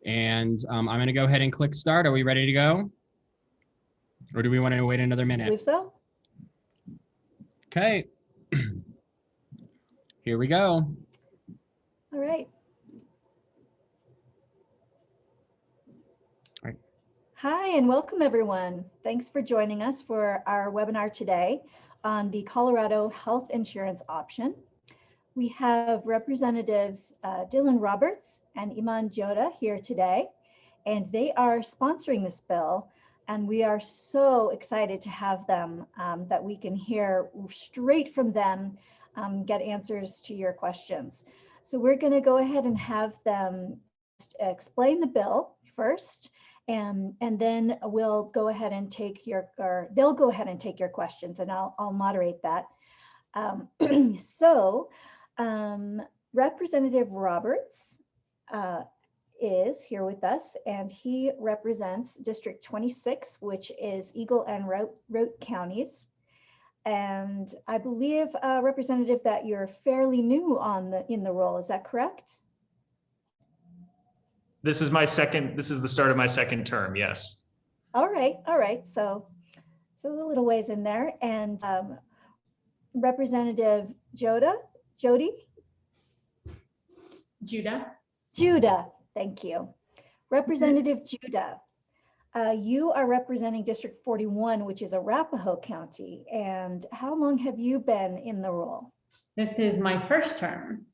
And I'm going to go ahead and click start. Are we ready to go? Or do we want to wait another minute? I believe so. Okay. Here we go. All right. All right. Hi, and welcome everyone. Thanks for joining us for our webinar today on the Colorado health insurance option. We have Representatives Dylan Roberts and Iman Joda here today, and they are sponsoring this bill. And we are so excited to have them, that we can hear straight from them, get answers to your questions. So we're going to go ahead and have them explain the bill first, and then we'll go ahead and take your, or they'll go ahead and take your questions, and I'll moderate that. Representative Roberts is here with us, and he represents District 26, which is Eagle and Rote counties. And I believe, Representative, that you're fairly new in the role. Is that correct? This is the start of my second term, yes. All right. So a little ways in there. And Representative Judah, thank you. Representative Judah, you are representing District 41, which is Arapahoe County. And how long have you been in the role? This is my first term.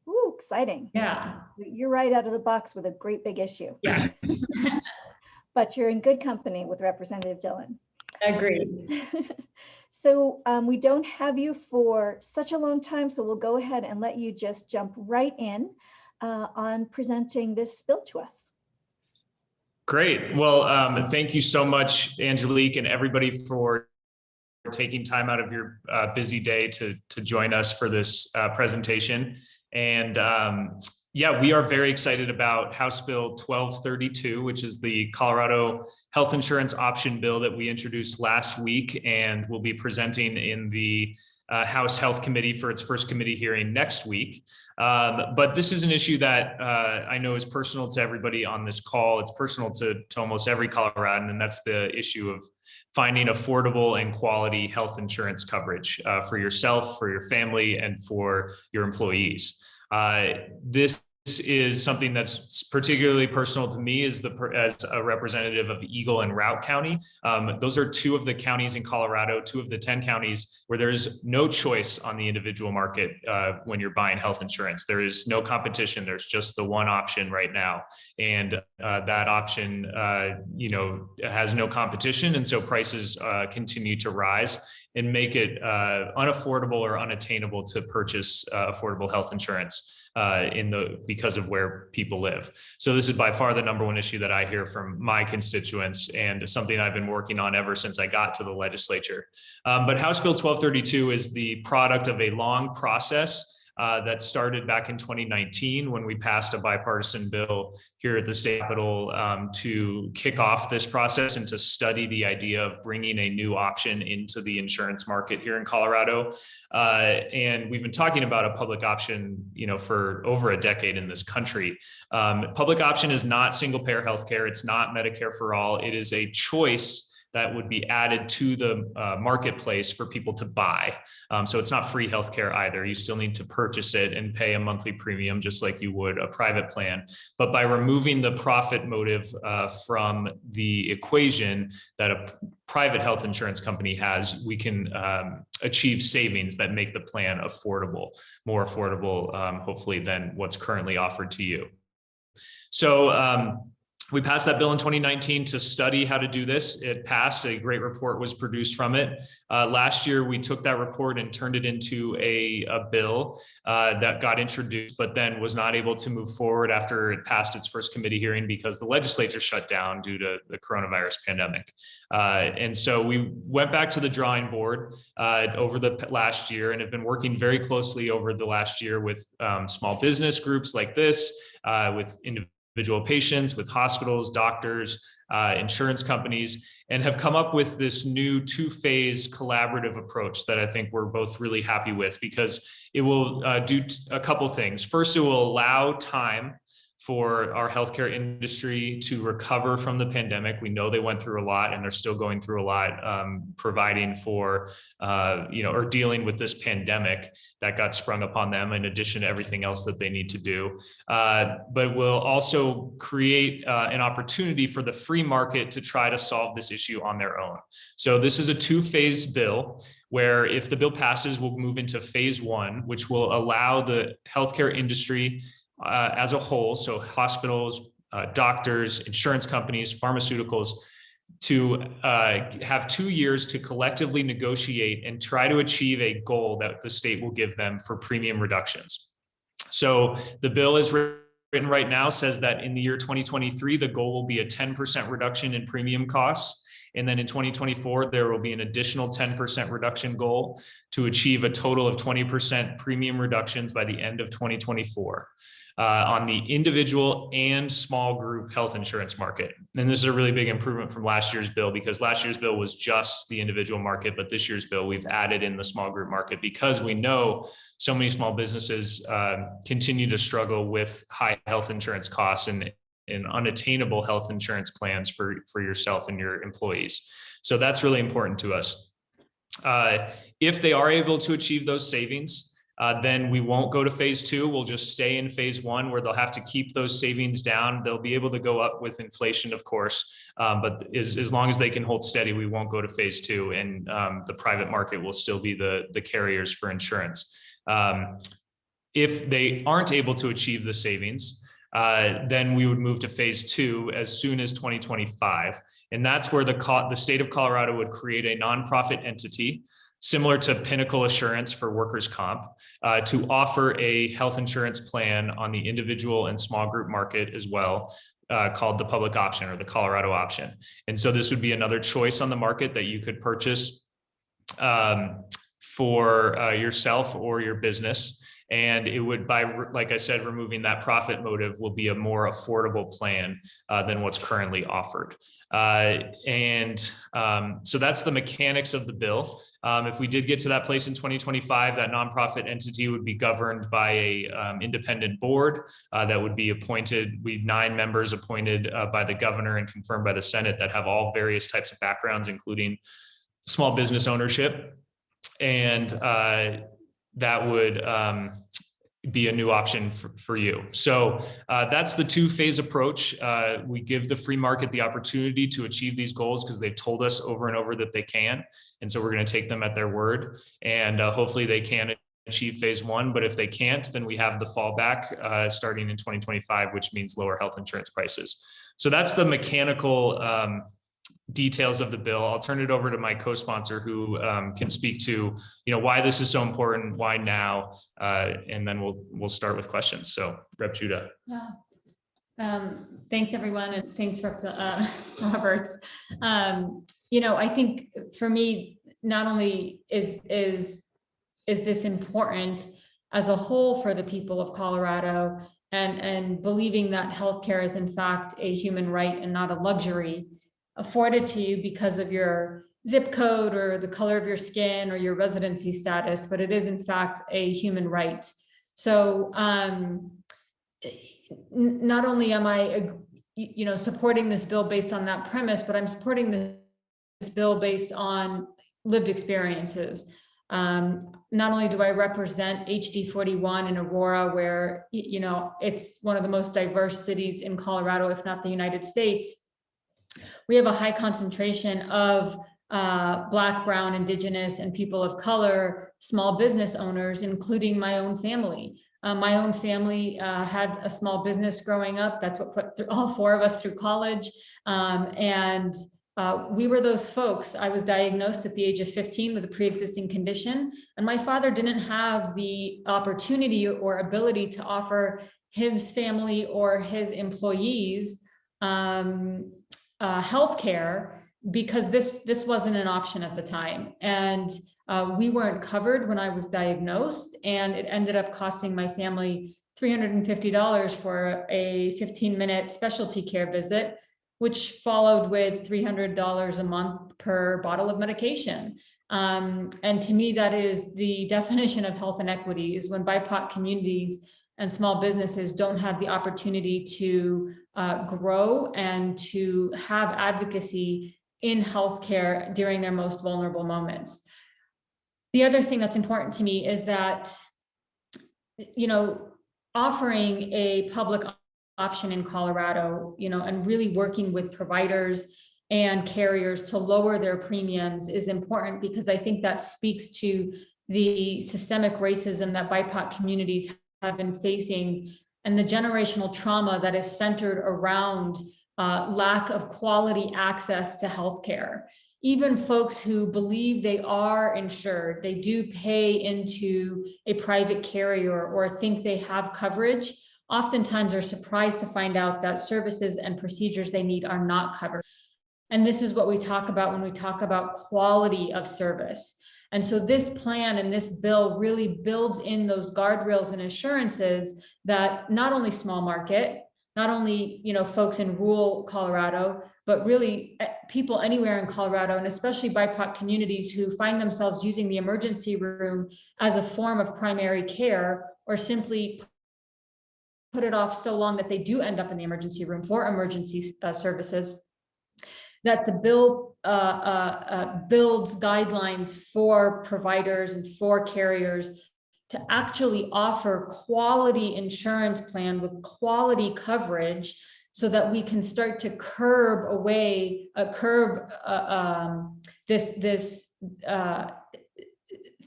Ooh, exciting. Yeah. You're right out of the box with a great big issue. Yeah. But you're in good company with Representative Dylan. Agreed. So we don't have you for such a long time, so we'll go ahead and let you just jump right in on presenting this bill to us. Great. Well, thank you so much, Angelique, and everybody for taking time out of your busy day to join us for this presentation. And yeah, we are very excited about House Bill 1232, which is the Colorado health insurance option bill that we introduced last week and will be presenting in the House Health Committee for its first committee hearing next week. But this is an issue that I know is personal to everybody on this call. It's personal to almost every Coloradan, and that's the issue of finding affordable and quality health insurance coverage for yourself, for your family, and for your employees. This is something that's particularly personal to me as a representative of Eagle and Route County. Those are two of the counties in Colorado, two of the 10 counties where there's no choice on the individual market when you're buying health insurance. There is no competition. There's just the one option right now. And that option, has no competition. And so prices continue to rise and make it unaffordable or unattainable to purchase affordable health insurance because of where people live. So this is by far the number one issue that I hear from my constituents, and something I've been working on ever since I got to the legislature. But House Bill 1232 is the product of a long process that started back in 2019 when we passed a bipartisan bill here at the state capitol to kick off this process and to study the idea of bringing a new option into the insurance market here in Colorado. And we've been talking about a public option, for over a decade in this country. Public option is not single payer healthcare. It's not Medicare for all. It is a choice that would be added to the marketplace for people to buy. So it's not free healthcare either. You still need to purchase it and pay a monthly premium just like you would a private plan. But by removing the profit motive from the equation that a private health insurance company has, we can achieve savings that make the plan affordable, more affordable, hopefully, than what's currently offered to you. So we passed that bill in 2019 to study how to do this. It passed. A great report was produced from it. Last year, we took that report and turned it into a bill that got introduced, but then was not able to move forward after it passed its first committee hearing because the legislature shut down due to the coronavirus pandemic. And so we went back to the drawing board over the last year and have been working very closely over the last year with small business groups like this, with individual patients, with hospitals, doctors, insurance companies, and have come up with this new two-phase collaborative approach that I think we're both really happy with, because it will do a couple things. First, it will allow time for our healthcare industry to recover from the pandemic. We know they went through a lot and they're still going through a lot, providing for, or dealing with this pandemic that got sprung upon them in addition to everything else that they need to do. But we'll also create an opportunity for the free market to try to solve this issue on their own. So this is a two-phase bill where if the bill passes, we'll move into phase one, which will allow the healthcare industry as a whole, so hospitals, doctors, insurance companies, pharmaceuticals, to have 2 years to collectively negotiate and try to achieve a goal that the state will give them for premium reductions. So the bill is written right now says that in the year 2023, the goal will be a 10% reduction in premium costs. And then in 2024, there will be an additional 10% reduction goal to achieve a total of 20% premium reductions by the end of 2024 on the individual and small group health insurance market. And this is a really big improvement from last year's bill, because last year's bill was just the individual market, but this year's bill, we've added in the small group market because we know so many small businesses continue to struggle with high health insurance costs and unattainable health insurance plans for yourself and your employees. So that's really important to us. If they are able to achieve those savings, then we won't go to phase two. We'll just stay in phase one, where they'll have to keep those savings down. They'll be able to go up with inflation, of course, but as long as they can hold steady, we won't go to phase two, and the private market will still be the carriers for insurance. If they aren't able to achieve the savings, then we would move to phase two as soon as 2025. And that's where the state of Colorado would create a nonprofit entity similar to Pinnacle Assurance for workers' comp, to offer a health insurance plan on the individual and small group market as well, called the public option or the Colorado option. And so this would be another choice on the market that you could purchase for yourself or your business. And it would, like I said, removing that profit motive will be a more affordable plan than what's currently offered. So that's the mechanics of the bill. If we did get to that place in 2025, that nonprofit entity would be governed by a independent board that would be appointed. We have 9 members appointed by the governor and confirmed by the Senate that have all various types of backgrounds, including small business ownership. And that would be a new option for you. So that's the two-phase approach. We give the free market the opportunity to achieve these goals because they've told us over and over that they can. And so we're going to take them at their word, and hopefully they can achieve phase one. But if they can't, then we have the fallback starting in 2025, which means lower health insurance prices. So that's the mechanical details of the bill. I'll turn it over to my co-sponsor who can speak to, why this is so important, why now, and then we'll start with questions. So Rep. Judah. Yeah. Thanks everyone, and thanks for Roberts. I think for me, not only is this important as a whole for the people of Colorado, and believing that healthcare is in fact a human right and not a luxury afforded to you because of your zip code or the color of your skin or your residency status, but it is in fact a human right. So not only am I, supporting this bill based on that premise, but I'm supporting this bill based on lived experiences. Not only do I represent HD 41 in Aurora, where, it's one of the most diverse cities in Colorado, if not the United States. We have a high concentration of Black, Brown, Indigenous, and people of color, small business owners, including my own family. My own family had a small business growing up. That's what put all 4 of us through college. We were those folks. I was diagnosed at the age of 15 with a pre-existing condition, and my father didn't have the opportunity or ability to offer his family or his employees healthcare, because this wasn't an option at the time. And we weren't covered when I was diagnosed, and it ended up costing my family $350 for a 15-minute specialty care visit, which followed with $300 a month per bottle of medication. And to me, that is the definition of health inequity, is when BIPOC communities and small businesses don't have the opportunity to grow and to have advocacy in healthcare during their most vulnerable moments. The other thing that's important to me is that, offering a public option in Colorado, and really working with providers and carriers to lower their premiums is important, because I think that speaks to the systemic racism that BIPOC communities have been facing and the generational trauma that is centered around lack of quality access to healthcare. Even folks who believe they are insured, they do pay into a private carrier or think they have coverage, oftentimes are surprised to find out that services and procedures they need are not covered. And this is what we talk about when we talk about quality of service. And so this plan and this bill really builds in those guardrails and assurances that not only small market, not only folks in rural Colorado, but really people anywhere in Colorado, and especially BIPOC communities who find themselves using the emergency room as a form of primary care, or simply put it off so long that they do end up in the emergency room for emergency services, that the bill builds guidelines for providers and for carriers to actually offer quality insurance plan with quality coverage, so that we can start to curb this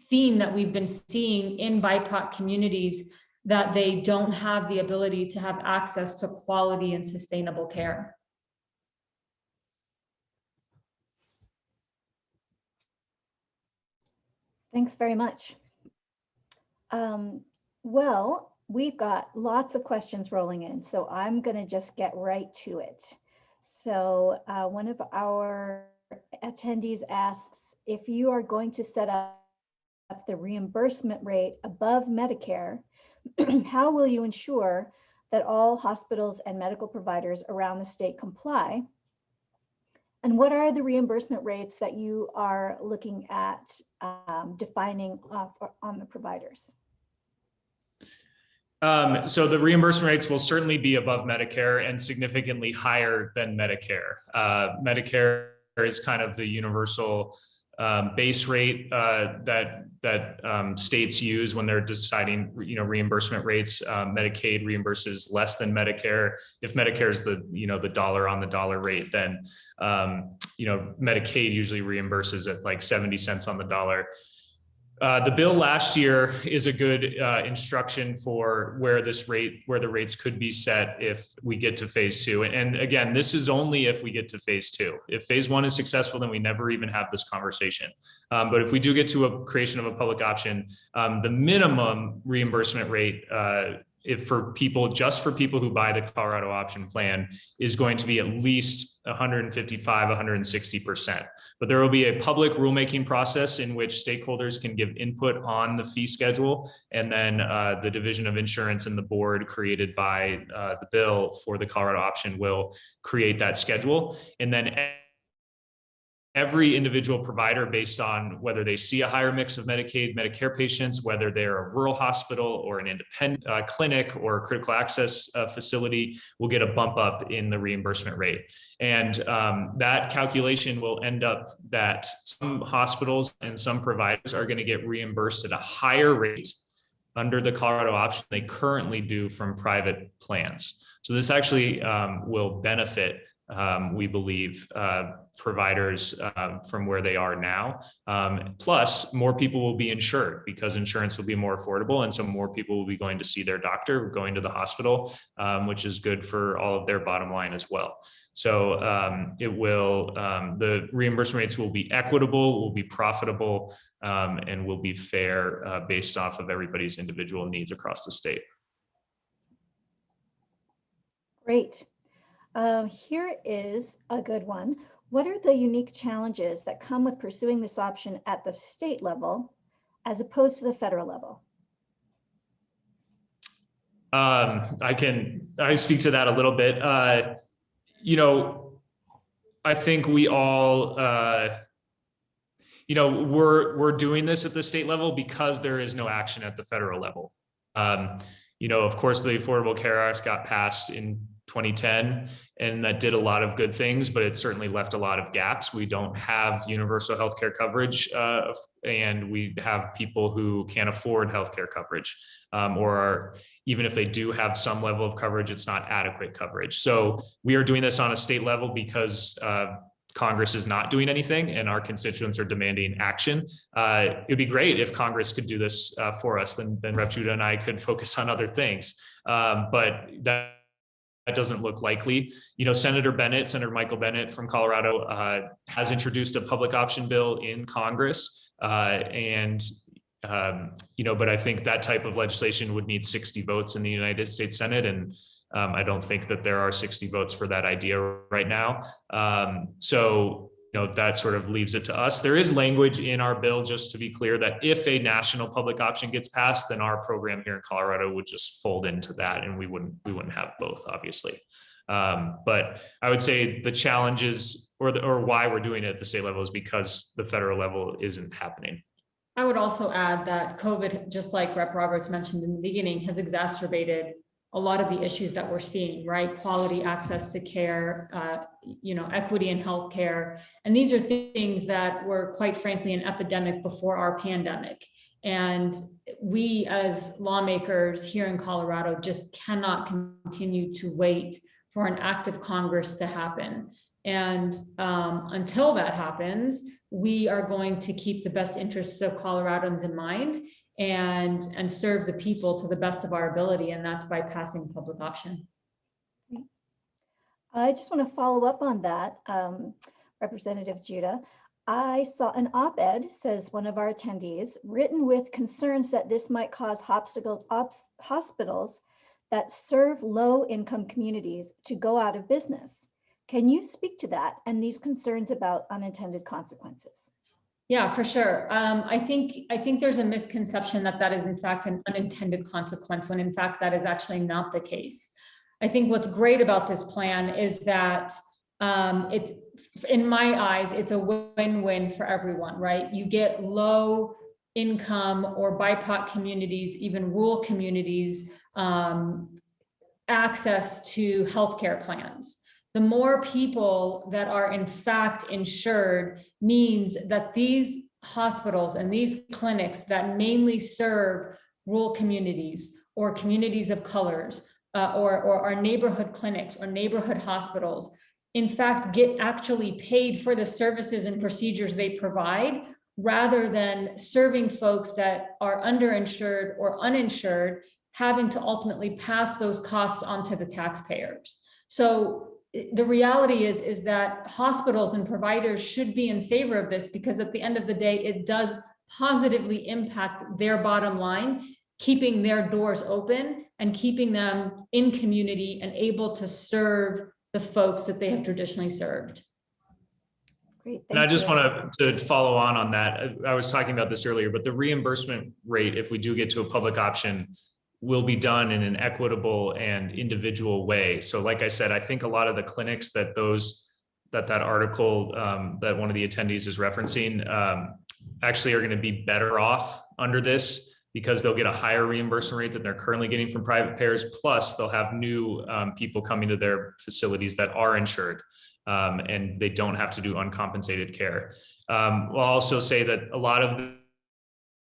theme that we've been seeing in BIPOC communities, that they don't have the ability to have access to quality and sustainable care. Thanks very much. Well, we've got lots of questions rolling in, so I'm going to just get right to it. So one of our attendees asks, if you are going to set up the reimbursement rate above Medicare, how will you ensure that all hospitals and medical providers around the state comply? And what are the reimbursement rates that you are looking at defining on the providers? So the reimbursement rates will certainly be above Medicare and significantly higher than Medicare. Medicare is kind of the universal base rate that states use when they're deciding, reimbursement rates. Medicaid reimburses less than Medicare. If Medicare is the dollar on the dollar rate, then Medicaid usually reimburses at like 70 cents on the dollar. The bill last year is a good instruction for where the rates could be set if we get to phase 2. And again, this is only if we get to phase 2. If phase 1 is successful, then we never even have this conversation. But if we do get to a creation of a public option, the minimum reimbursement rate for people who buy the Colorado option plan is going to be at least 155, 160%. But there will be a public rulemaking process in which stakeholders can give input on the fee schedule. And then the Division of Insurance and the board created by the bill for the Colorado option will create that schedule. And then every individual provider, based on whether they see a higher mix of Medicaid, Medicare patients, whether they're a rural hospital or an independent clinic or a critical access facility, will get a bump up in the reimbursement rate. And that calculation will end up that some hospitals and some providers are going to get reimbursed at a higher rate under the Colorado option they currently do from private plans. So this actually will benefit, we believe, providers from where they are now. Plus, more people will be insured because insurance will be more affordable. And so more people will be going to see their doctor, going to the hospital, which is good for all of their bottom line as well. So the reimbursement rates will be equitable, will be profitable, and will be fair based off of everybody's individual needs across the state. Great. Here is a good one. What are the unique challenges that come with pursuing this option at the state level as opposed to the federal level? I speak to that a little bit. I think we all, we're doing this at the state level because there is no action at the federal level. Of course, the Affordable Care Act got passed in 2010, and that did a lot of good things, but it certainly left a lot of gaps. We don't have universal healthcare coverage, and we have people who can't afford healthcare coverage, even if they do have some level of coverage, it's not adequate coverage. So we are doing this on a state level because Congress is not doing anything and our constituents are demanding action. It'd be great if Congress could do this for us, then Rep. Judah and I could focus on other things. But that doesn't look likely. Senator Michael Bennett from Colorado has introduced a public option bill in Congress. But I think that type of legislation would need 60 votes in the United States Senate. And I don't think that there are 60 votes for that idea right now. That sort of leaves it to us. There is language in our bill, just to be clear, that if a national public option gets passed, then our program here in Colorado would just fold into that, and we wouldn't have both, obviously. But I would say the challenges or why we're doing it at the state level is because the federal level isn't happening. I would also add that COVID, just like Rep. Roberts mentioned in the beginning, has exacerbated a lot of the issues that we're seeing, right? Quality access to care, equity in healthcare. And these are things that were, quite frankly, an epidemic before our pandemic. And we as lawmakers here in Colorado just cannot continue to wait for an act of Congress to happen. And until that happens, we are going to keep the best interests of Coloradans in mind and serve the people to the best of our ability, and that's by passing public option. I just want to follow up on that, Representative Judah. I saw an op-ed, says one of our attendees, written with concerns that this might cause hospitals that serve low-income communities to go out of business. Can you speak to that and these concerns about unintended consequences? Yeah, for sure. I think there's a misconception that is in fact an unintended consequence, when in fact that is actually not the case. I think what's great about this plan is that it's, in my eyes, it's a win-win for everyone, right? You get low income or BIPOC communities, even rural communities, access to healthcare plans. The more people that are in fact insured means that these hospitals and these clinics that mainly serve rural communities or communities of colors or our neighborhood clinics or neighborhood hospitals, in fact, get actually paid for the services and procedures they provide, rather than serving folks that are underinsured or uninsured, having to ultimately pass those costs on to the taxpayers. So the reality is that hospitals and providers should be in favor of this, because at the end of the day, it does positively impact their bottom line, keeping their doors open and keeping them in community and able to serve the folks that they have traditionally served. Great, and I just want to follow on that. I was talking about this earlier, but the reimbursement rate, if we do get to a public option, will be done in an equitable and individual way. So like I said, I think a lot of the clinics that article that one of the attendees is referencing actually are going to be better off under this, because they'll get a higher reimbursement rate than they're currently getting from private payers. Plus they'll have new people coming to their facilities that are insured, and they don't have to do uncompensated care. I'll also say that a lot of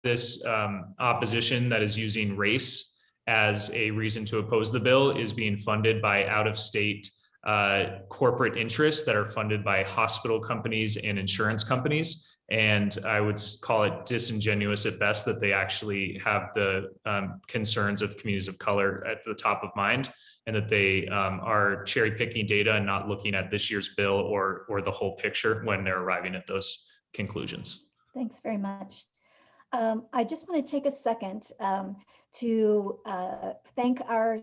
this opposition that is using race as a reason to oppose the bill is being funded by out-of-state corporate interests that are funded by hospital companies and insurance companies. And I would call it disingenuous at best that they actually have the concerns of communities of color at the top of mind, and that they are cherry picking data and not looking at this year's bill or the whole picture when they're arriving at those conclusions. Thanks very much. I just want to take a second to thank our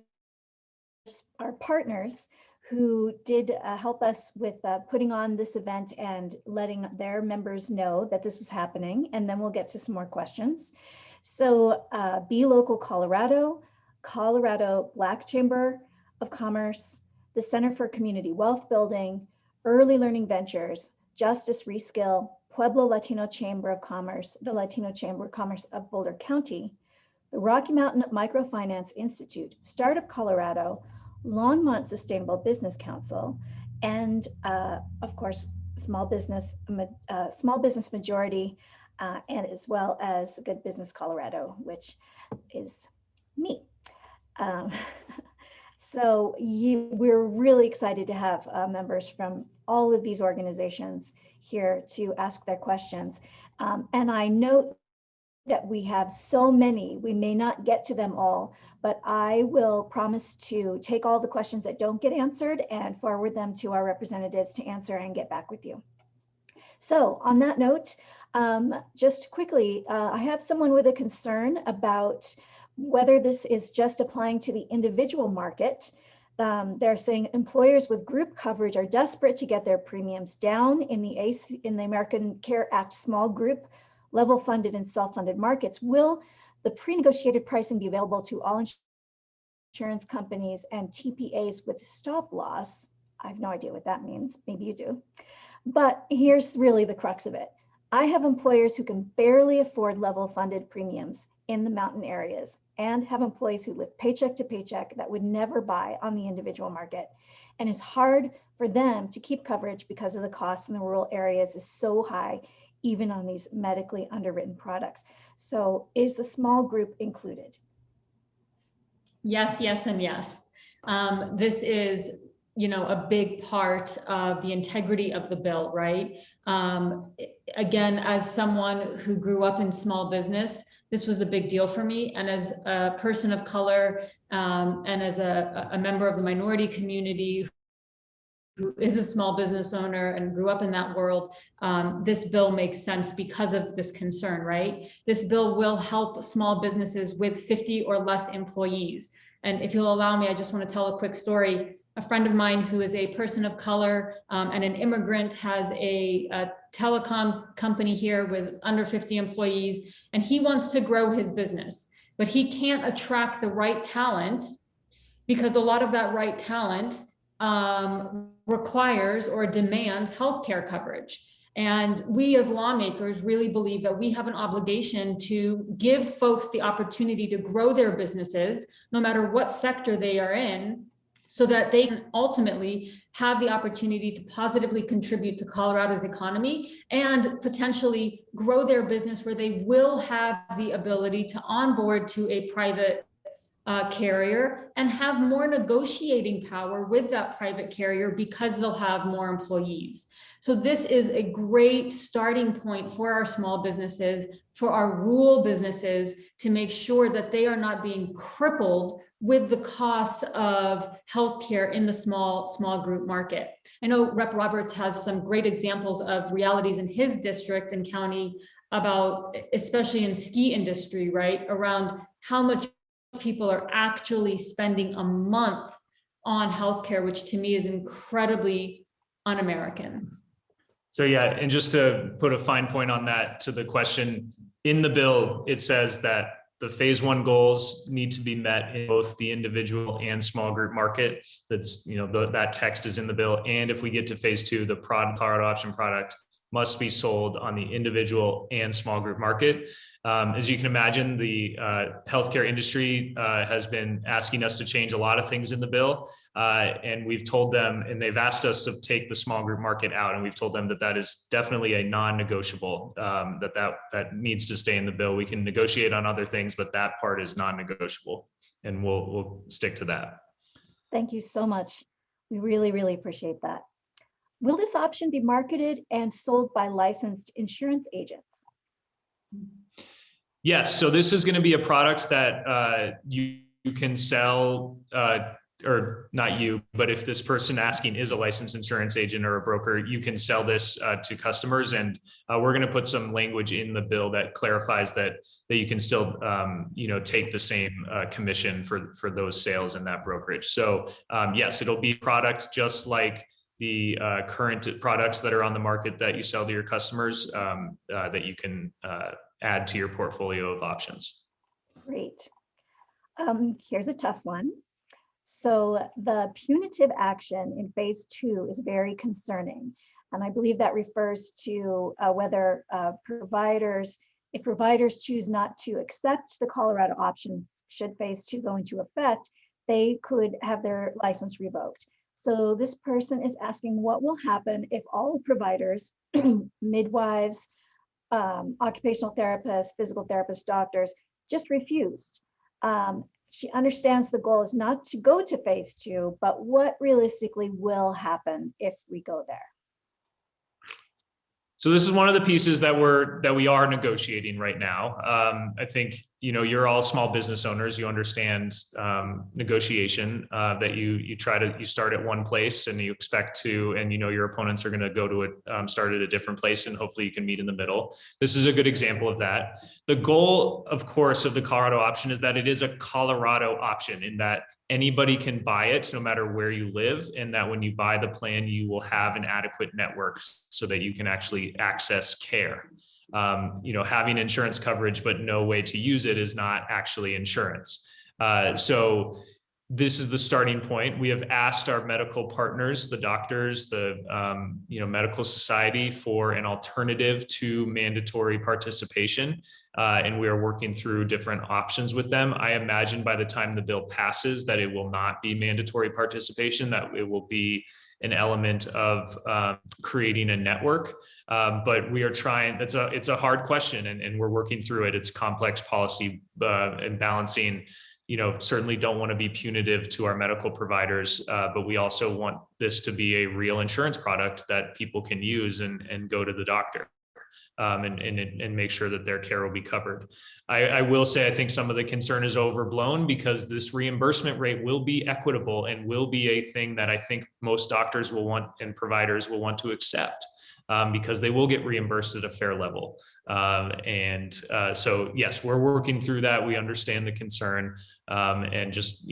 partners who did help us with putting on this event and letting their members know that this was happening. And then we'll get to some more questions. So Be Local Colorado, Colorado Black Chamber of Commerce, the Center for Community Wealth Building, Early Learning Ventures, Justice Reskill, Pueblo Latino Chamber of Commerce, the Latino Chamber of Commerce of Boulder County, the Rocky Mountain Microfinance Institute, Startup Colorado, Longmont Sustainable Business Council, and of course, Small Business Majority, and as well as Good Business Colorado, which is me. So we're really excited to have members from all of these organizations here to ask their questions. And I note that we have so many, we may not get to them all, but I will promise to take all the questions that don't get answered and forward them to our representatives to answer and get back with you. So on that note, just quickly, I have someone with a concern about whether this is just applying to the individual market. They're saying employers with group coverage are desperate to get their premiums down in the American Care Act small group level funded and self-funded markets. Will the pre-negotiated pricing be available to all insurance companies and TPAs with stop loss? I have no idea what that means. Maybe you do. But here's really the crux of it. I have employers who can barely afford level funded premiums in the mountain areas and have employees who live paycheck to paycheck that would never buy on the individual market. And it's hard for them to keep coverage because of the cost in the rural areas is so high, even on these medically underwritten products. So is the small group included? Yes, yes, and yes. This is, a big part of the integrity of the bill, right? Again, as someone who grew up in small business, this was a big deal for me. And as a person of color, and as a member of the minority community who is a small business owner and grew up in that world, this bill makes sense because of this concern, right? This bill will help small businesses with 50 or less employees. And if you'll allow me, I just want to tell a quick story. A friend of mine who is a person of color and an immigrant has a telecom company here with under 50 employees, and he wants to grow his business, but he can't attract the right talent because a lot of that right talent requires or demands healthcare coverage. And we as lawmakers really believe that we have an obligation to give folks the opportunity to grow their businesses, no matter what sector they are in, so that they can ultimately have the opportunity to positively contribute to Colorado's economy and potentially grow their business where they will have the ability to onboard to a private carrier and have more negotiating power with that private carrier because they'll have more employees. So this is a great starting point for our small businesses, for our rural businesses, to make sure that they are not being crippled with the cost of healthcare in the small group market. I know Rep. Roberts has some great examples of realities in his district and county about, especially in ski industry, right, around how much people are actually spending a month on healthcare, which to me is incredibly un-American. So yeah, and just to put a fine point on that to the question, in the bill, it says that the phase one goals need to be met in both the individual and small group market. That's, that text is in the bill. And if we get to phase two, the Colorado option product must be sold on the individual and small group market. As you can imagine, the healthcare industry has been asking us to change a lot of things in the bill. And we've told them, and they've asked us to take the small group market out. And we've told them that that is definitely a non-negotiable, that needs to stay in the bill. We can negotiate on other things, but that part is non-negotiable. And we'll stick to that. Thank you so much. We really, really appreciate that. Will this option be marketed and sold by licensed insurance agents? Yes, so this is going to be a product that you can sell, or not you, but if this person asking is a licensed insurance agent or a broker, you can sell this to customers. And we're going to put some language in the bill that clarifies that you can still, take the same commission for those sales in that brokerage. So yes, it'll be product just like the current products that are on the market that you sell to your customers, that you can add to your portfolio of options. Great. Here's a tough one. So the punitive action in phase two is very concerning. And I believe that refers to whether providers If providers choose not to accept the Colorado options, should phase 2 go into effect, they could have their license revoked. So this person is asking what will happen if all providers, midwives, occupational therapists, physical therapists, doctors, just refused. She understands the goal is not to go to phase 2, but what realistically will happen if we go there? So this is one of the pieces that we are negotiating right now. I think, you're all small business owners. You understand negotiation, that you start at one place and you expect to, and your opponents are going to go to start at a different place, and hopefully you can meet in the middle. This is a good example of that. The goal, of course, of the Colorado option is that it is a Colorado option, in that anybody can buy it no matter where you live, and that when you buy the plan, you will have an adequate network so that you can actually access care. Having insurance coverage but no way to use it is not actually insurance. So this is the starting point. We have asked our medical partners, the doctors, the medical society, for an alternative to mandatory participation, and we are working through different options with them. I imagine by the time the bill passes that it will not be mandatory participation, that it will be an element of creating a network. But we are trying. It's a hard question, and we're working through it. It's complex policy and balancing. Certainly don't want to be punitive to our medical providers, but we also want this to be a real insurance product that people can use and go to the doctor and make sure that their care will be covered. I will say, I think some of the concern is overblown, because this reimbursement rate will be equitable and will be a thing that I think most doctors will want and providers will want to accept. Because they will get reimbursed at a fair level. So yes, we're working through that. We understand the concern, and just,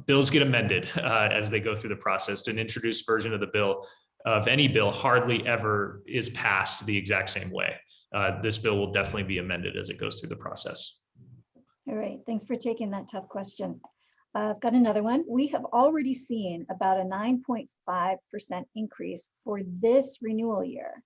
bills get amended as they go through the process. An introduced version of the bill, of any bill, hardly ever is passed the exact same way. This bill will definitely be amended as it goes through the process. All right, thanks for taking that tough question. I've got another one. We have already seen about a 9.5% increase for this renewal year.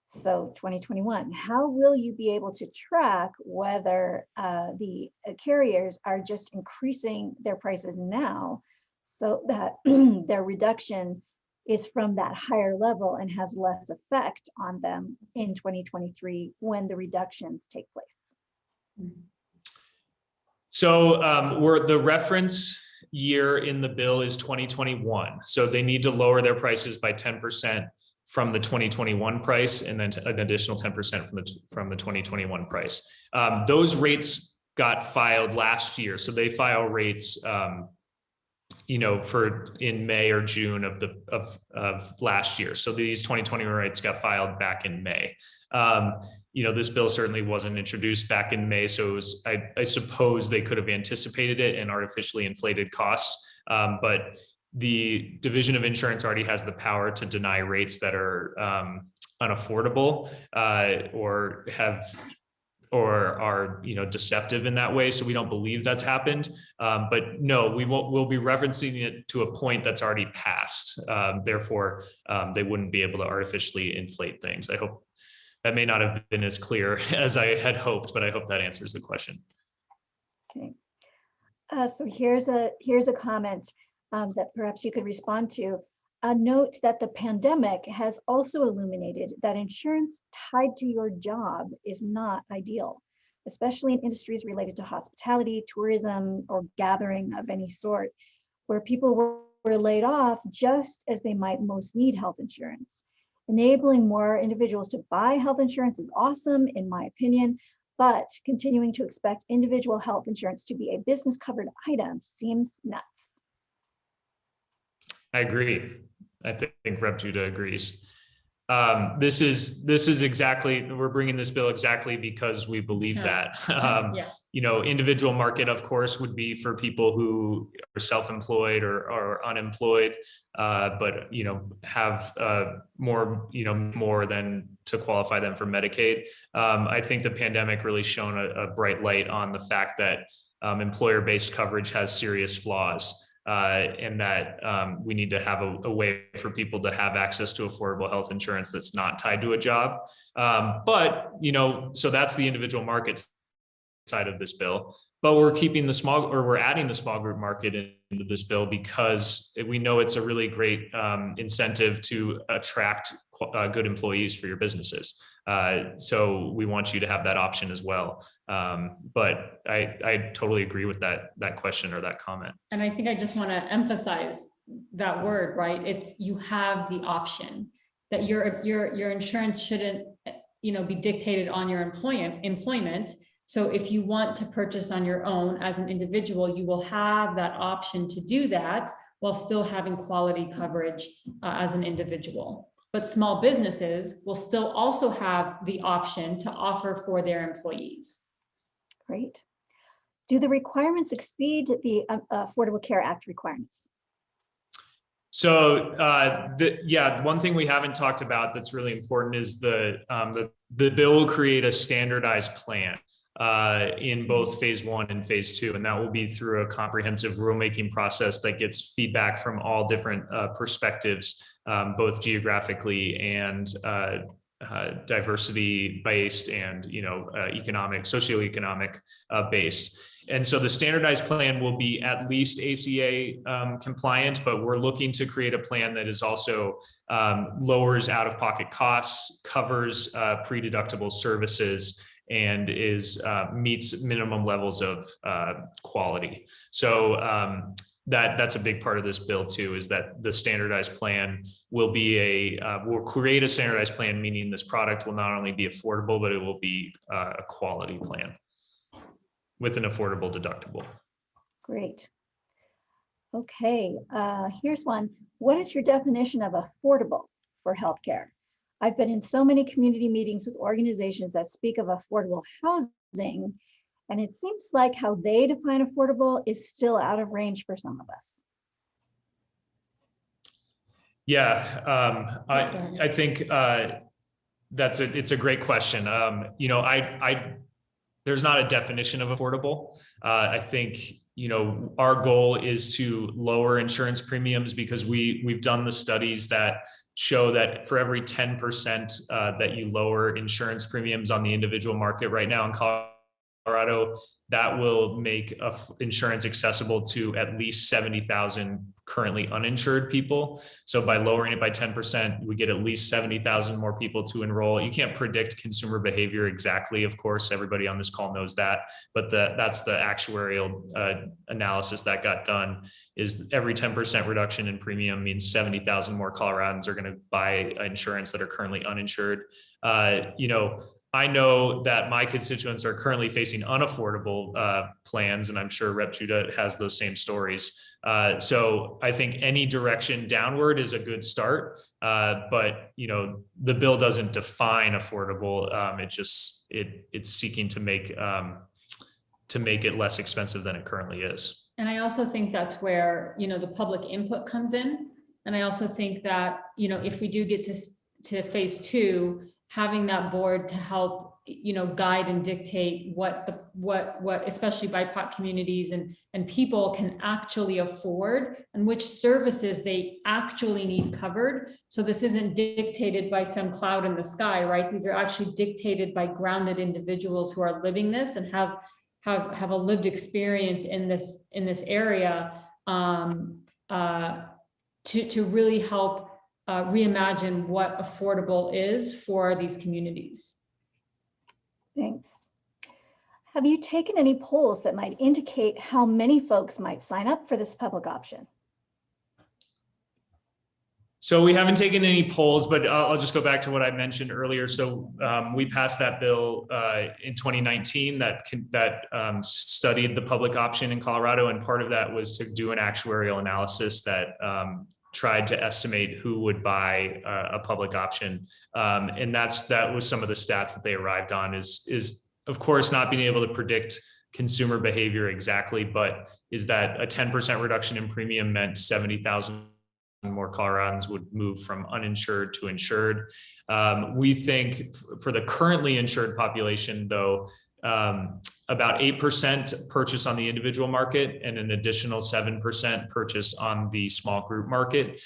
So 2021, how will you be able to track whether the carriers are just increasing their prices now so that their reduction is from that higher level and has less effect on them in 2023 when the reductions take place? So the reference year in the bill is 2021. So they need to lower their prices by 10% from the 2021 price, and then an additional 10% from the 2021 price. Those rates got filed last year. So they file rates for in May or June of last year. So these 2020 rates got filed back in May. This bill certainly wasn't introduced back in May, so I suppose they could have anticipated it and artificially inflated costs. But the Division of Insurance already has the power to deny rates that are unaffordable or are deceptive in that way. So we don't believe that's happened. But no, we'll be referencing it to a point that's already passed. Therefore, they wouldn't be able to artificially inflate things. I hope that may not have been as clear as I had hoped, but I hope that answers the question. Okay. So here's a comment that perhaps you could respond to. A note that the pandemic has also illuminated that insurance tied to your job is not ideal, especially in industries related to hospitality, tourism, or gathering of any sort, where people were laid off just as they might most need health insurance. Enabling more individuals to buy health insurance is awesome, in my opinion, but continuing to expect individual health insurance to be a business covered item seems nuts. I agree. I think Rep. Judah agrees. This is exactly, we're bringing this bill exactly because we believe that. Individual market, of course, would be for people who are self-employed or unemployed, but have more than to qualify them for Medicaid. I think the pandemic really shone a bright light on the fact that employer-based coverage has serious flaws. and that we need to have a way for people to have access to affordable health insurance that's not tied to a job. But, so that's the individual market side of this bill, but we're adding the small group market into this bill because we know it's a really great incentive to attract good employees for your businesses. So we want you to have that option as well. But I totally agree with that question or that comment. And I think I just want to emphasize that word, right? It's, you have the option that your insurance shouldn't, be dictated on your employment. So if you want to purchase on your own as an individual, you will have that option to do that while still having quality coverage as an individual. But small businesses will still also have the option to offer for their employees. Great. Do the requirements exceed the Affordable Care Act requirements? So one thing we haven't talked about that's really important is the bill will create a standardized plan in both phase 1 and phase 2, and that will be through a comprehensive rulemaking process that gets feedback from all different perspectives, both geographically and diversity based and socioeconomic based. And so the standardized plan will be at least ACA compliant, but we're looking to create a plan that is also lowers out-of-pocket costs, covers pre-deductible services, and meets minimum levels of quality. So that's a big part of this bill too, is that the standardized plan will be we'll create a standardized plan, meaning this product will not only be affordable, but it will be a quality plan with an affordable deductible. Great. Okay, here's one. What is your definition of affordable for healthcare? I've been in so many community meetings with organizations that speak of affordable housing, and it seems like how they define affordable is still out of range for some of us. Yeah, I think it's a great question. There's not a definition of affordable. I think, our goal is to lower insurance premiums because we've done the studies that show that for every 10% that you lower insurance premiums on the individual market right now in Colorado, that will make insurance accessible to at least 70,000 currently uninsured people. So by lowering it by 10%, we get at least 70,000 more people to enroll. You can't predict consumer behavior exactly, of course, everybody on this call knows that, but that's the actuarial analysis that got done, is every 10% reduction in premium means 70,000 more Coloradans are going to buy insurance that are currently uninsured. I know that my constituents are currently facing unaffordable plans, and I'm sure Rep. Judah has those same stories. So I think any direction downward is a good start, but the bill doesn't define affordable. It's seeking to make it less expensive than it currently is. And I also think that's where the public input comes in, and I also think that if we do get to phase 2. Having that board to help, guide and dictate what especially BIPOC communities and people can actually afford and which services they actually need covered. So this isn't dictated by some cloud in the sky, right? These are actually dictated by grounded individuals who are living this and have a lived experience in this area to really help reimagine what affordable is for these communities. Thanks. Have you taken any polls that might indicate how many folks might sign up for this public option? So we haven't taken any polls, but I'll just go back to what I mentioned earlier. So we passed that bill in 2019 that studied the public option in Colorado, and part of that was to do an actuarial analysis that tried to estimate who would buy a public option. And that was some of the stats that they arrived on is of course not being able to predict consumer behavior exactly, but is that a 10% reduction in premium meant 70,000 more Coloradans would move from uninsured to insured. We think for the currently insured population, though, about 8% purchase on the individual market and an additional 7% purchase on the small group market.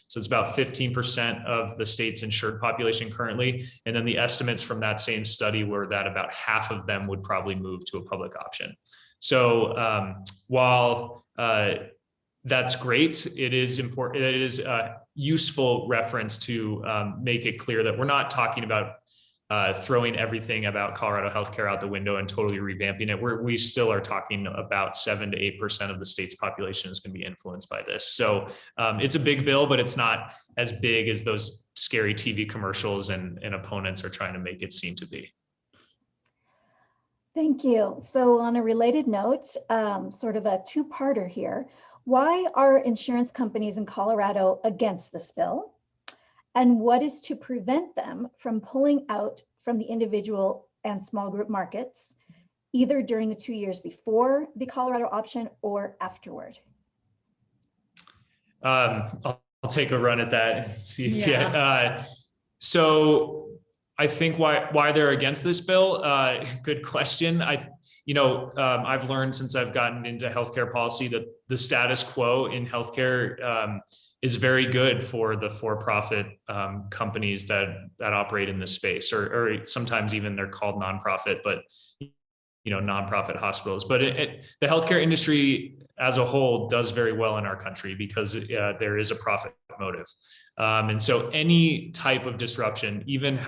So it's about 15% of the state's insured population currently. And then the estimates from that same study were that about half of them would probably move to a public option. So while that's great, it is important, it is a useful reference to make it clear that we're not talking about throwing everything about Colorado healthcare out the window and totally revamping it. We still are talking about 7 to 8% of the state's population is going to be influenced by this. So it's a big bill, but it's not as big as those scary TV commercials and opponents are trying to make it seem to be. Thank you. So on a related note, sort of a two-parter here. Why are insurance companies in Colorado against this bill? And what is to prevent them from pulling out from the individual and small group markets, either during the 2 years before the Colorado option or afterward? I'll take a run at that and see if so I think why they're against this bill. Good question. I've learned since I've gotten into healthcare policy that the status quo in healthcare is very good for the for-profit companies that operate in this space, or sometimes even they're called nonprofit, but nonprofit hospitals. But the healthcare industry as a whole does very well in our country because there is a profit motive. And so any type of disruption, even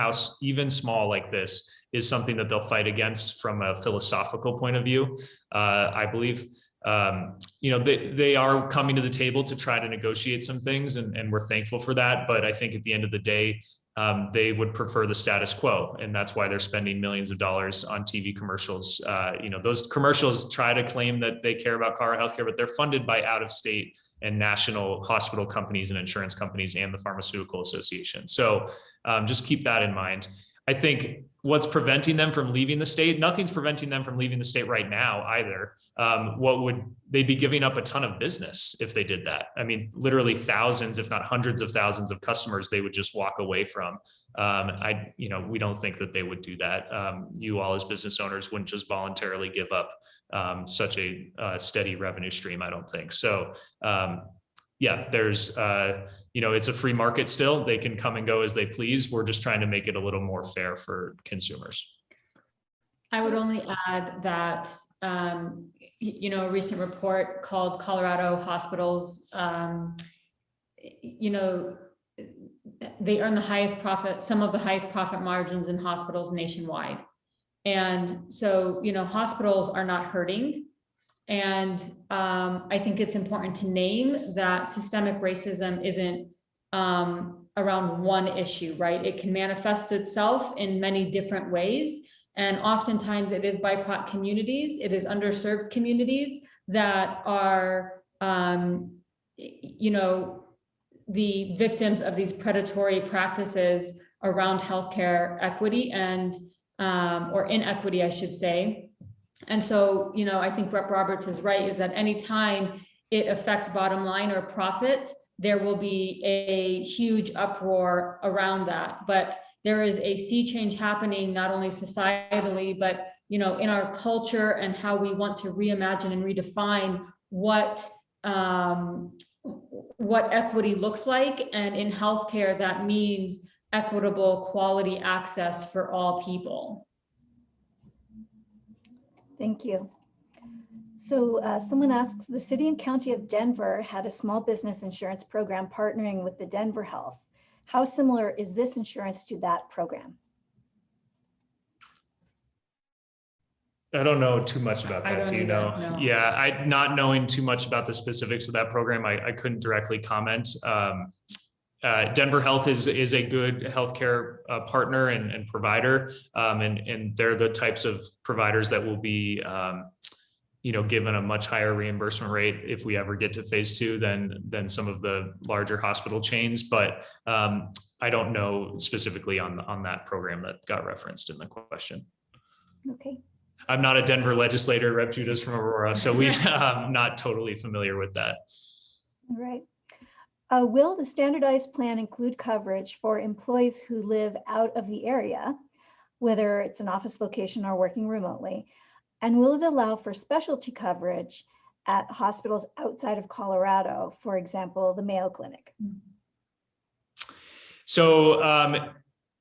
small like this, is something that they'll fight against from a philosophical point of view. I believe, they are coming to the table to try to negotiate some things, and we're thankful for that. But I think at the end of the day, they would prefer the status quo, and that's why they're spending millions of dollars on TV commercials. Those commercials try to claim that they care about Colorado healthcare, but they're funded by out-of-state and national hospital companies and insurance companies and the Pharmaceutical Association. So just keep that in mind. I think what's preventing them from leaving the state, nothing's preventing them from leaving the state right now either. They'd be giving up a ton of business if they did that. I mean, literally thousands, if not hundreds of thousands of customers they would just walk away from. We don't think that they would do that. You all as business owners wouldn't just voluntarily give up such a steady revenue stream, I don't think. So there's, it's a free market still. They can come and go as they please. We're just trying to make it a little more fair for consumers. I would only add that, a recent report called Colorado Hospitals, they earn the highest profit, some of the highest profit margins in hospitals nationwide. And so, hospitals are not hurting. And I think it's important to name that systemic racism isn't around one issue, right? It can manifest itself in many different ways. And oftentimes it is BIPOC communities, it is underserved communities that are, the victims of these predatory practices around healthcare equity and, or inequity, I should say. And so, I think Rep. Roberts is right, is that anytime it affects bottom line or profit, there will be a huge uproar around that. But there is a sea change happening, not only societally, but, in our culture and how we want to reimagine and redefine what equity looks like. And in healthcare, that means equitable quality access for all people. Thank you. So someone asks, the city and county of Denver had a small business insurance program partnering with the Denver Health. How similar is this insurance to that program? I don't know too much about that. Do you know? No. Yeah, not knowing too much about the specifics of that program, I couldn't directly comment. Denver Health is a good healthcare partner and provider, and they're the types of providers that will be, given a much higher reimbursement rate if we ever get to phase 2 than some of the larger hospital chains. But I don't know specifically on that program that got referenced in the question. Okay. I'm not a Denver legislator. Rep. Judah's from Aurora, so I'm not totally familiar with that. All right. Will the standardized plan include coverage for employees who live out of the area, whether it's an office location or working remotely? And will it allow for specialty coverage at hospitals outside of Colorado, for example, the Mayo Clinic? So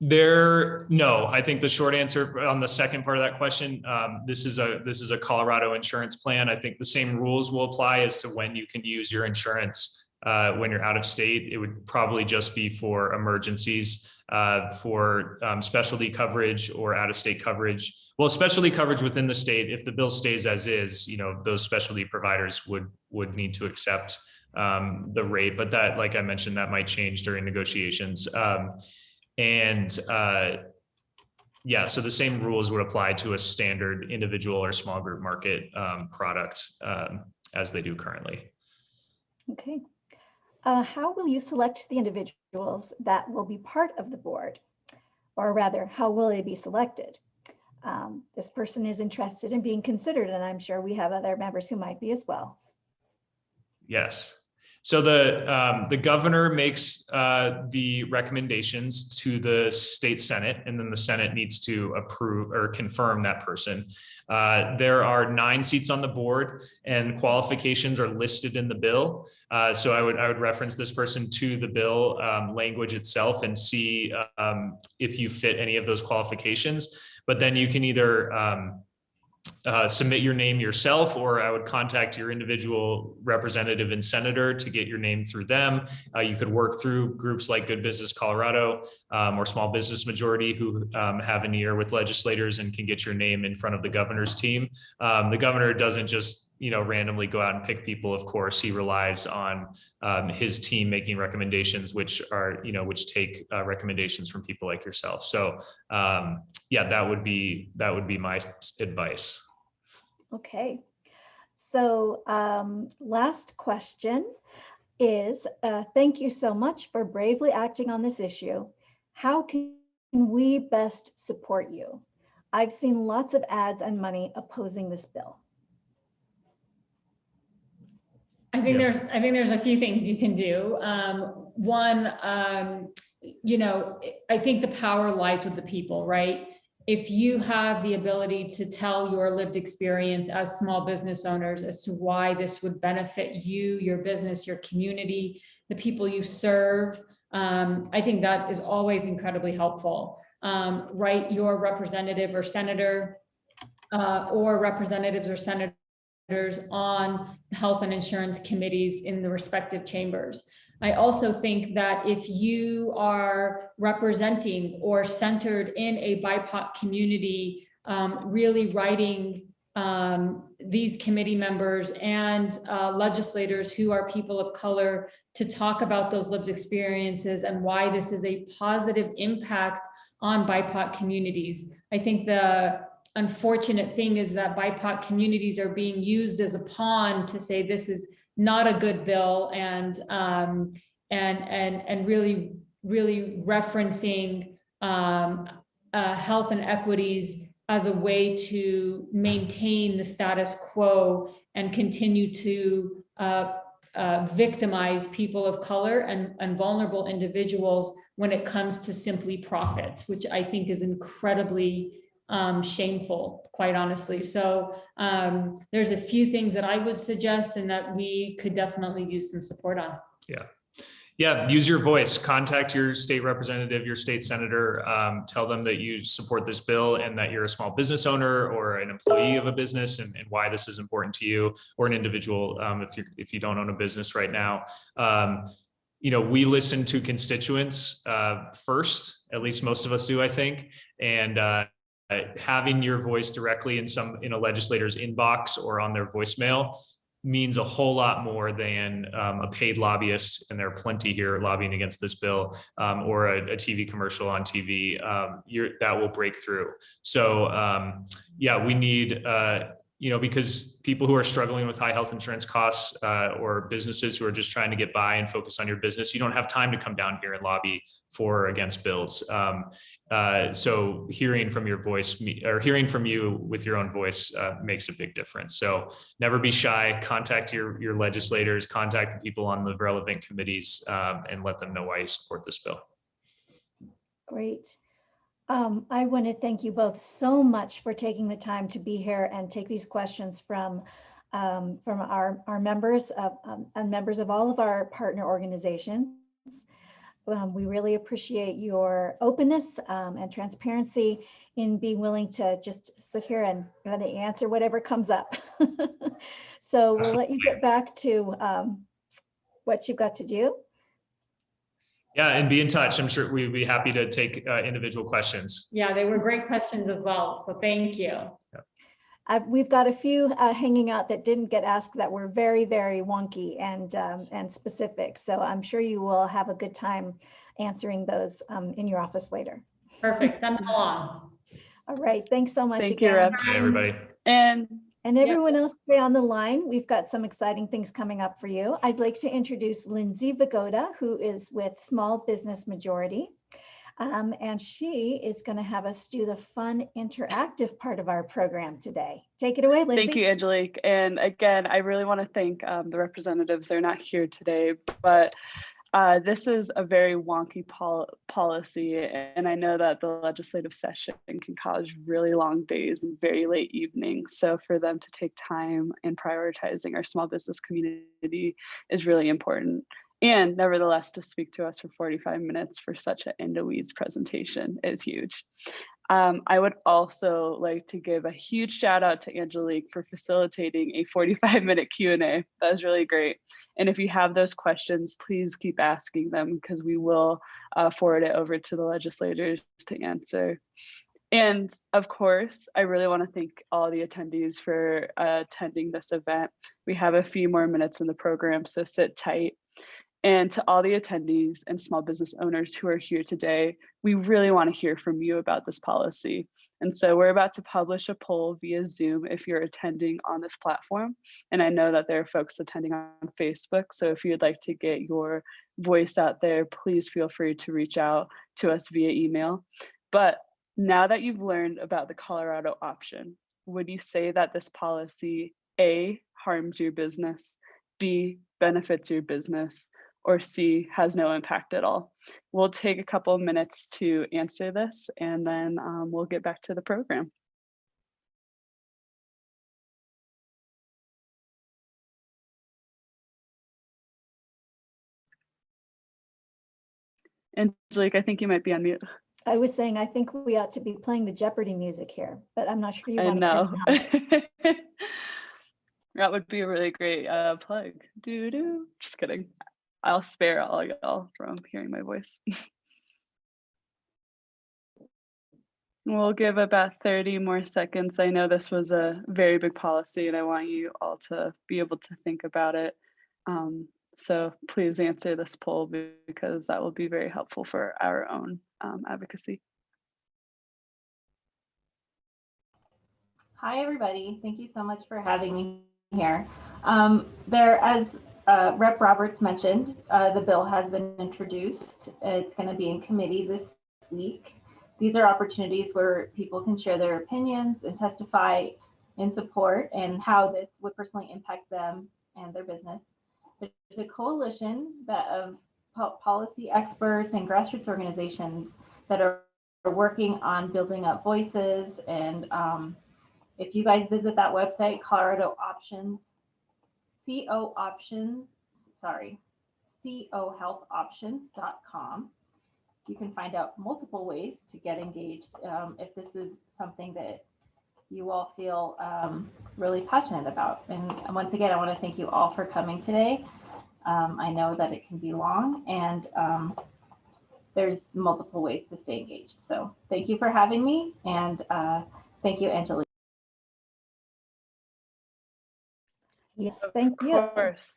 no, I think the short answer on the second part of that question, this is a Colorado insurance plan. I think the same rules will apply as to when you can use your insurance when you're out of state. It would probably just be for emergencies, for specialty coverage or out of state coverage. Well, specialty coverage within the state, if the bill stays as is, those specialty providers would need to accept the rate, but that, like I mentioned, that might change during negotiations. Yeah, so the same rules would apply to a standard individual or small group market product as they do currently. Okay. How will you select the individuals that will be part of the board? Or rather, how will they be selected? This person is interested in being considered, and I'm sure we have other members who might be as well. Yes. So the governor makes the recommendations to the state Senate, and then the Senate needs to approve or confirm that person. There are 9 seats on the board, and qualifications are listed in the bill. So I would reference this person to the bill language itself and see if you fit any of those qualifications. But then you can either submit your name yourself, or I would contact your individual representative and senator to get your name through them. You could work through groups like Good Business Colorado or Small Business Majority, who have an ear with legislators and can get your name in front of the governor's team. The governor doesn't just randomly go out and pick people. Of course, he relies on his team making recommendations, which take recommendations from people like yourself. So yeah, that would be my advice. Okay. So last question is, thank you so much for bravely acting on this issue. How can we best support you? I've seen lots of ads and money opposing this bill. I think there's a few things you can do. One, I think the power lies with the people, right? If you have the ability to tell your lived experience as small business owners as to why this would benefit you, your business, your community, the people you serve, I think that is always incredibly helpful. Write your representative or senator or representatives or senators on health and insurance committees in the respective chambers. I also think that if you are representing or centered in a BIPOC community, really writing these committee members and legislators who are people of color to talk about those lived experiences and why this is a positive impact on BIPOC communities. I think the unfortunate thing is that BIPOC communities are being used as a pawn to say this is not a good bill, and really referencing health and equities as a way to maintain the status quo and continue to victimize people of color and vulnerable individuals when it comes to simply profit, which I think is incredibly shameful, quite honestly. So there's a few things that I would suggest and that we could definitely use some support on. Yeah, use your voice. Contact your state representative, your state senator. Tell them that you support this bill and that you're a small business owner or an employee of a business, and why this is important to you, or an individual if you don't own a business right now. We listen to constituents first, at least most of us do, I think, and having your voice directly in a legislator's inbox or on their voicemail means a whole lot more than a paid lobbyist, and there are plenty here lobbying against this bill, or a TV commercial on TV. That will break through. So yeah, we need, because people who are struggling with high health insurance costs, or businesses who are just trying to get by and focus on your business, you don't have time to come down here and lobby for or against bills. So hearing from your voice, or hearing from you with your own voice, makes a big difference. So never be shy. Contact your legislators, contact the people on the relevant committees, and let them know why you support this bill. Great. I want to thank you both so much for taking the time to be here and take these questions from our members and members of all of our partner organizations. We really appreciate your openness and transparency in being willing to just sit here and answer whatever comes up. So we'll let you get back to what you've got to do. Yeah, and be in touch. I'm sure we'd be happy to take individual questions. Yeah, they were great questions as well. So thank you. We've got a few hanging out that didn't get asked that were very, very wonky and specific. So I'm sure you will have a good time answering those in your office later. Perfect. Send them along. All right. Thanks so much Thank again. you, reps. Hey, everybody. And everyone else stay on the line. We've got some exciting things coming up for you. I'd like to introduce Lindsay Vagoda, who is with Small Business Majority. And she is going to have us do the fun interactive part of our program today. Take it away, Lindsay. Thank you, Angelique. And again, I really want to thank the representatives. They're not here today, but this is a very wonky policy. And I know that the legislative session can cause really long days and very late evenings. So for them to take time in prioritizing our small business community is really important. And nevertheless, to speak to us for 45 minutes for such an in the weeds presentation is huge. I would also like to give a huge shout out to Angelique for facilitating a 45-minute Q&A. That was really great. And if you have those questions, please keep asking them because we will forward it over to the legislators to answer. And of course, I really want to thank all the attendees for attending this event. We have a few more minutes in the program, so sit tight. And to all the attendees and small business owners who are here today, we really want to hear from you about this policy. And so we're about to publish a poll via Zoom if you're attending on this platform. And I know that there are folks attending on Facebook. So if you'd like to get your voice out there, please feel free to reach out to us via email. But now that you've learned about the Colorado option, would you say that this policy, A, harms your business, B, benefits your business, or C, has no impact at all? We'll take a couple of minutes to answer this, and then we'll get back to the program. Angelique, I think you might be on mute. I was saying, I think we ought to be playing the Jeopardy music here, but I'm not sure you I want know. to. That would be a really great plug. Doo-doo. Just kidding. I'll spare all y'all from hearing my voice. We'll give about 30 more seconds. I know this was a very big policy and I want you all to be able to think about it. So please answer this poll because that will be very helpful for our own advocacy. Hi, everybody. Thank you so much for having me here. As Rep. Roberts mentioned, the bill has been introduced. It's going to be in committee this week. These are opportunities where people can share their opinions and testify in support and how this would personally impact them and their business. There's a coalition of policy experts and grassroots organizations that are working on building up voices. And if you guys visit that website, Colorado Options, cohealthoptions.com, you can find out multiple ways to get engaged if this is something that you all feel really passionate about. And once again, I want to thank you all for coming today. I know that it can be long and there's multiple ways to stay engaged. So thank you for having me, and thank you, Angelique. Yes, thank you. Of course.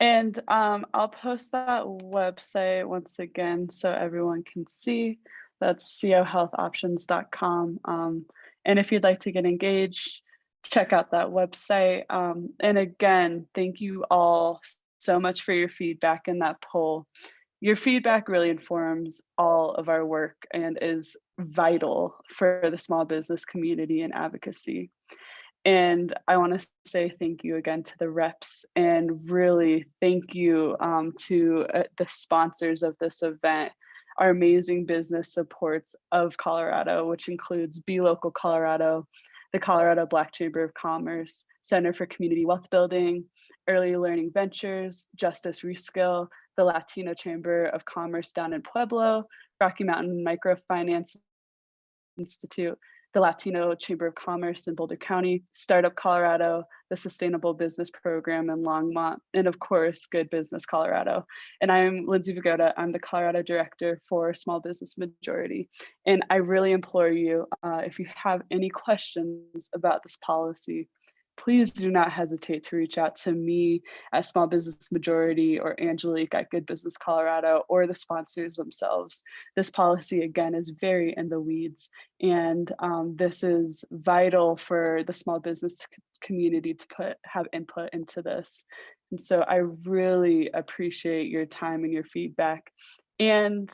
And I'll post that website once again so everyone can see. That's cohealthoptions.com. And if you'd like to get engaged, check out that website. And again, thank you all so much for your feedback in that poll. Your feedback really informs all of our work and is vital for the small business community and advocacy. And I want to say thank you again to the reps, and really thank you to the sponsors of this event. our amazing business supports of Colorado, which includes Be Local Colorado, the Colorado Black Chamber of Commerce, Center for Community Wealth Building, Early Learning Ventures, Justice Reskill, the Latino Chamber of Commerce down in Pueblo, Rocky Mountain Microfinance Institute, the Latino Chamber of Commerce in Boulder County, Startup Colorado, the Sustainable Business Program in Longmont, and of course, Good Business Colorado. And I'm Lindsay Vigoda. I'm the Colorado Director for Small Business Majority. And I really implore you, if you have any questions about this policy, please do not hesitate to reach out to me at Small Business Majority or Angelique at Good Business Colorado or the sponsors themselves. This policy, again, is very in the weeds, and this is vital for the small business community to have input into this. And so I really appreciate your time and your feedback. And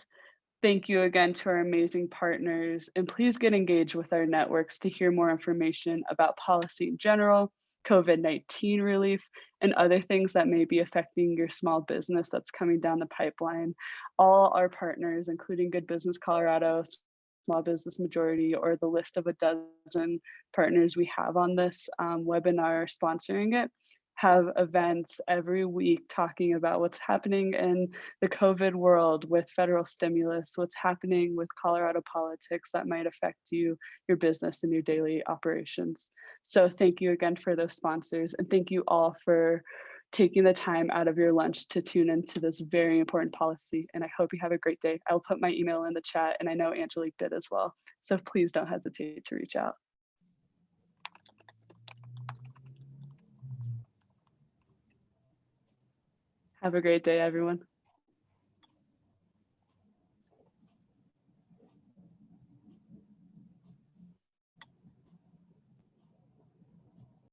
thank you again to our amazing partners, and please get engaged with our networks to hear more information about policy in general, COVID-19 relief, and other things that may be affecting your small business that's coming down the pipeline. All our partners, including Good Business Colorado, Small Business Majority, or the list of a dozen partners we have on this webinar sponsoring it, have events every week talking about what's happening in the COVID world with federal stimulus, what's happening with Colorado politics that might affect you, your business, and your daily operations. So thank you again for those sponsors, and thank you all for taking the time out of your lunch to tune into this very important policy. And I hope you have a great day. I'll put my email in the chat, and I know Angelique did as well. So please don't hesitate to reach out. Have a great day, everyone.